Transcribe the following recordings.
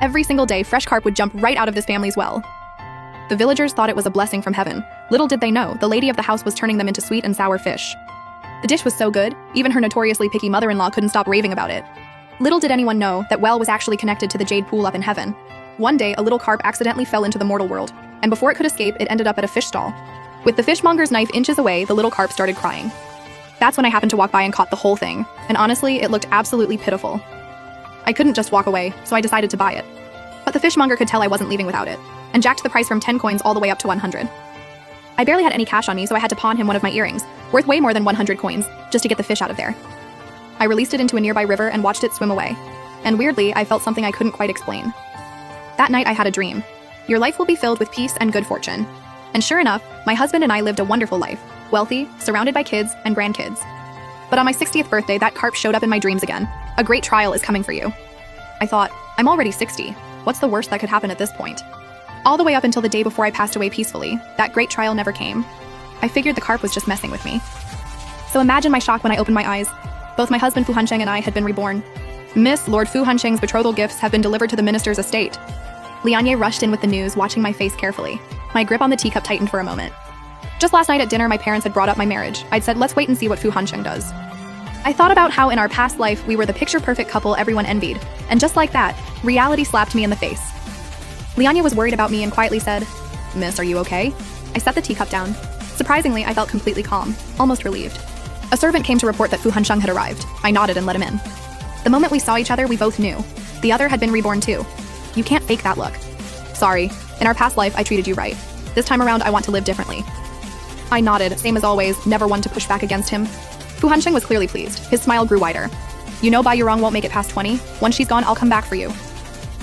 Every single day, fresh carp would jump right out of this family's well. The villagers thought it was a blessing from heaven. Little did they know, the lady of the house was turning them into sweet and sour fish. The dish was so good, even her notoriously picky mother-in-law couldn't stop raving about it. Little did anyone know that well was actually connected to the jade pool up in heaven. One day, a little carp accidentally fell into the mortal world, and before it could escape, it ended up at a fish stall. With the fishmonger's knife inches away, the little carp started crying. That's when I happened to walk by and caught the whole thing, and honestly, it looked absolutely pitiful. I couldn't just walk away, so I decided to buy it. But the fishmonger could tell I wasn't leaving without it, and jacked the price from 10 coins all the way up to 100. I barely had any cash on me, so I had to pawn him one of my earrings, worth way more than 100 coins, just to get the fish out of there. I released it into a nearby river and watched it swim away. And weirdly, I felt something I couldn't quite explain. That night I had a dream. Your life will be filled with peace and good fortune. And sure enough, my husband and I lived a wonderful life, wealthy, surrounded by kids and grandkids. But on my 60th birthday, that carp showed up in my dreams again. A great trial is coming for you. I thought, I'm already 60. What's the worst that could happen at this point? All the way up until the day before I passed away peacefully, that great trial never came. I figured the carp was just messing with me. So imagine my shock when I opened my eyes. Both my husband Fu Hansheng and I had been reborn. Miss Lord Fu Hansheng's betrothal gifts have been delivered to the minister's estate. Lianye rushed in with the news, watching my face carefully. My grip on the teacup tightened for a moment. Just last night at dinner, my parents had brought up my marriage. I'd said, let's wait and see what Fu Hansheng does. I thought about how in our past life we were the picture-perfect couple everyone envied, and just like that, reality slapped me in the face. Lianya was worried about me and quietly said, Miss, are you okay? I set the teacup down. Surprisingly, I felt completely calm, almost relieved. A servant came to report that Fu Hansheng had arrived. I nodded and let him in. The moment we saw each other, we both knew. The other had been reborn too. You can't fake that look. Sorry, in our past life, I treated you right. This time around, I want to live differently. I nodded, same as always, never one to push back against him. Fu Hansheng was clearly pleased. His smile grew wider. You know Bai Yurong won't make it past 20. Once she's gone, I'll come back for you.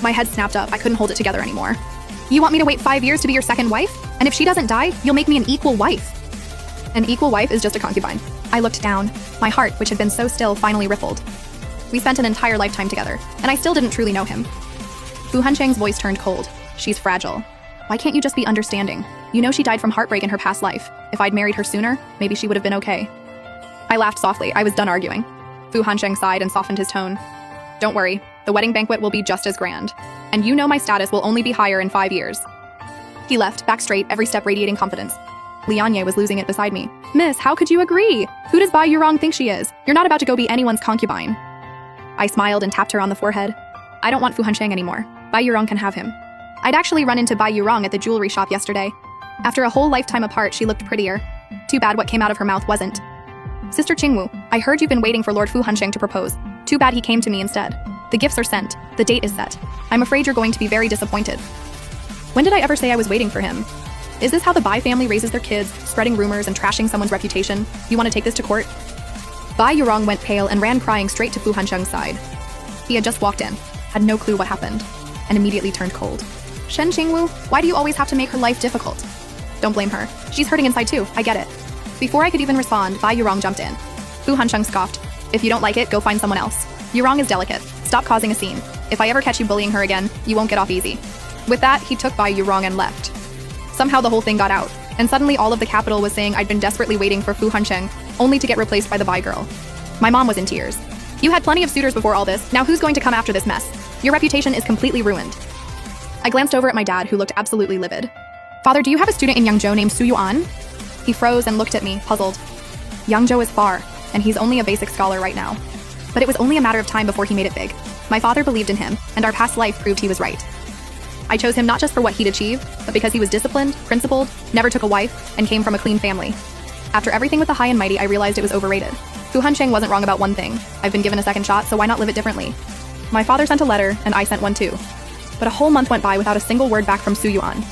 My head snapped up. I couldn't hold it together anymore. You want me to wait 5 years to be your second wife? And if she doesn't die, you'll make me an equal wife. An equal wife is just a concubine. I looked down. My heart, which had been so still, finally rippled. We spent an entire lifetime together, and I still didn't truly know him. Fu Hansheng's voice turned cold. She's fragile. Why can't you just be understanding? You know she died from heartbreak in her past life. If I'd married her sooner, maybe she would have been okay. I laughed softly. I was done arguing. Fu Hansheng sighed and softened his tone. Don't worry. The wedding banquet will be just as grand. And you know my status will only be higher in 5 years. He left, back straight, every step radiating confidence. Lianye was losing it beside me. Miss, how could you agree? Who does Bai Yurong think she is? You're not about to go be anyone's concubine. I smiled and tapped her on the forehead. I don't want Fu Hansheng anymore. Bai Yurong can have him. I'd actually run into Bai Yurong at the jewelry shop yesterday. After a whole lifetime apart, she looked prettier. Too bad what came out of her mouth wasn't. Sister Qingwu, I heard you've been waiting for Lord Fu Hansheng to propose. Too bad he came to me instead. The gifts are sent. The date is set. I'm afraid you're going to be very disappointed. When did I ever say I was waiting for him? Is this how the Bai family raises their kids, spreading rumors and trashing someone's reputation? You want to take this to court? Bai Yurong went pale and ran crying straight to Fu Hansheng's side. He had just walked in, had no clue what happened, and immediately turned cold. Shen Qingwu, why do you always have to make her life difficult? Don't blame her. She's hurting inside too, I get it. Before I could even respond, Bai Yurong jumped in. Fu Hansheng scoffed. If you don't like it, go find someone else. Yurong is delicate. Stop causing a scene. If I ever catch you bullying her again, you won't get off easy. With that, he took Bai Yurong and left. Somehow the whole thing got out, and suddenly all of the capital was saying I'd been desperately waiting for Fu Hansheng, only to get replaced by the Bai girl. My mom was in tears. You had plenty of suitors before all this, now who's going to come after this mess? Your reputation is completely ruined. I glanced over at my dad, who looked absolutely livid. Father, do you have a student in Yangzhou named Su Yuan? He froze and looked at me, puzzled. Yangzhou is far, and he's only a basic scholar right now. But it was only a matter of time before he made it big. My father believed in him, and our past life proved he was right. I chose him not just for what he'd achieved, but because he was disciplined, principled, never took a wife, and came from a clean family. After everything with the high and mighty, I realized it was overrated. Fu Hansheng wasn't wrong about one thing. I've been given a second shot, so why not live it differently? My father sent a letter, and I sent one too. But a whole month went by without a single word back from Su Yuan.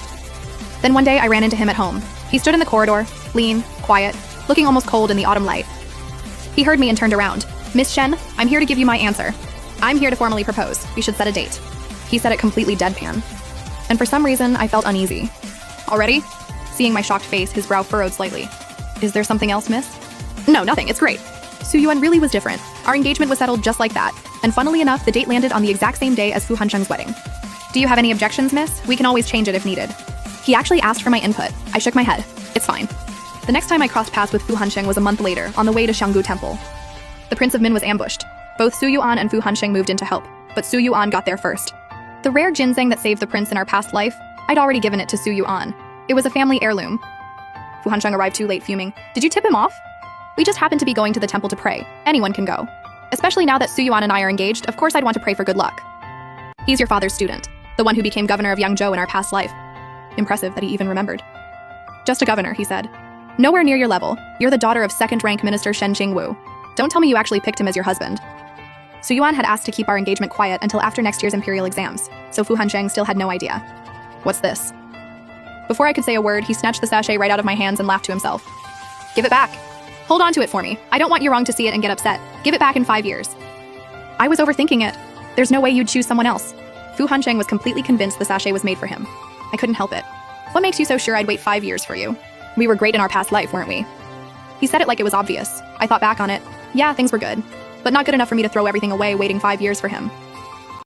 Then one day I ran into him at home. He stood in the corridor, lean, quiet, looking almost cold in the autumn light. He heard me and turned around. Miss Shen, I'm here to give you my answer. I'm here to formally propose. We should set a date. He said it completely deadpan. And for some reason, I felt uneasy. Already? Seeing my shocked face, his brow furrowed slightly. Is there something else, miss? No, nothing, it's great. Su Yuan really was different. Our engagement was settled just like that. And funnily enough, the date landed on the exact same day as Fu Hansheng's wedding. Do you have any objections, miss? We can always change it if needed. He actually asked for my input. I shook my head. It's fine. The next time I crossed paths with Fu Hansheng was a month later, on the way to Xianggu Temple. The Prince of Min was ambushed. Both Su Yuan and Fu Hansheng moved in to help, but Su Yuan got there first. The rare ginseng that saved the prince in our past life, I'd already given it to Su Yuan. It was a family heirloom. Fu Hansheng arrived too late, fuming. Did you tip him off? We just happened to be going to the temple to pray. Anyone can go. Especially now that Su Yuan and I are engaged, of course I'd want to pray for good luck. He's your father's student, the one who became governor of Yangzhou in our past life. Impressive that he even remembered. Just a governor, he said. Nowhere near your level. You're the daughter of second-rank Minister Shen Qingwu. Don't tell me you actually picked him as your husband. Su Yuan had asked to keep our engagement quiet until after next year's imperial exams, so Fu Hansheng still had no idea. What's this? Before I could say a word, he snatched the sachet right out of my hands and laughed to himself. Give it back. Hold on to it for me. I don't want Yurong to see it and get upset. Give it back in 5 years. I was overthinking it. There's no way you'd choose someone else. Fu Hansheng was completely convinced the sachet was made for him. I couldn't help it. What makes you so sure I'd wait 5 years for you? We were great in our past life, weren't we? He said it like it was obvious. I thought back on it. Yeah, things were good. But not good enough for me to throw everything away waiting 5 years for him.